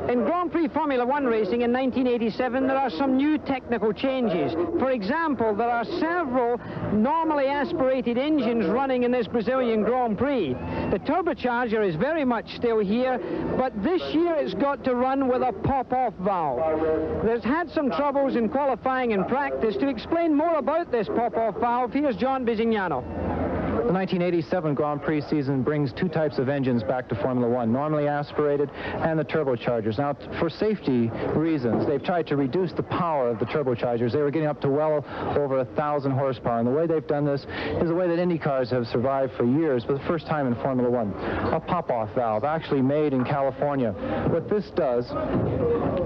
In Grand Prix Formula One racing in 1987, there are some new technical changes. For example, there are several normally aspirated engines running in this Brazilian Grand Prix. The turbocharger is very much still here, but this year it's got to run with a pop-off valve. There's had some troubles in qualifying and practice. To explain more about this pop-off valve, here's John Bisignano. The 1987 Grand Prix season brings two types of engines back to Formula One, normally aspirated and the turbochargers. Now, for safety reasons, they've tried to reduce the power of the turbochargers. They were getting up to well over 1,000 horsepower, and the way they've done this is the way that Indy cars have survived for years, for the first time in Formula One. A pop-off valve, actually made in California. What this does,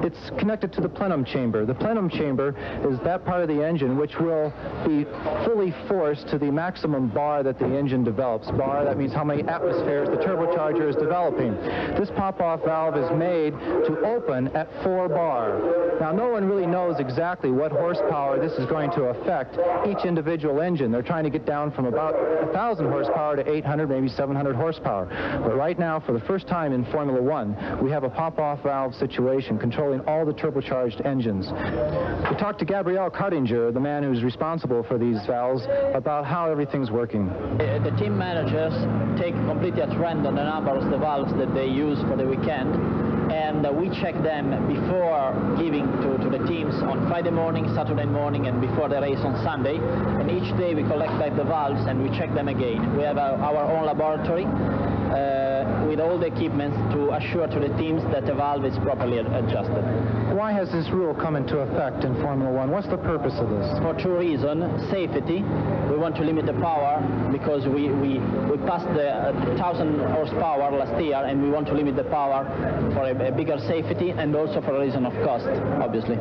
it's connected to the plenum chamber. The plenum chamber is that part of the engine which will be fully forced to the maximum bar that the engine develops. Bar, that means how many atmospheres the turbocharger is developing. This pop-off valve is made to open at 4 bar. Now, no one really knows exactly what horsepower this is going to affect each individual engine. They're trying to get down from about 1,000 horsepower to 800, maybe 700 horsepower. But right now, for the first time in Formula One, we have a pop-off valve situation controlling all the turbocharged engines. We talked to Gabrielle Cuttinger, the man who's responsible for these valves, about how everything's working. The team managers take completely at random the number of the valves that they use for the weekend, and we check them before giving to the teams on Friday morning, Saturday morning, and before the race on Sunday. And each day we collect back the valves and we check them again. We have our own laboratory with all the equipment to assure to the teams that the valve is properly adjusted. Why has this rule come into effect in Formula One? What's the purpose of this? For two reasons. Safety. We want to limit the power because we passed the 1,000 horsepower last year, and we want to limit the power for a bigger safety and also for a reason of cost, obviously.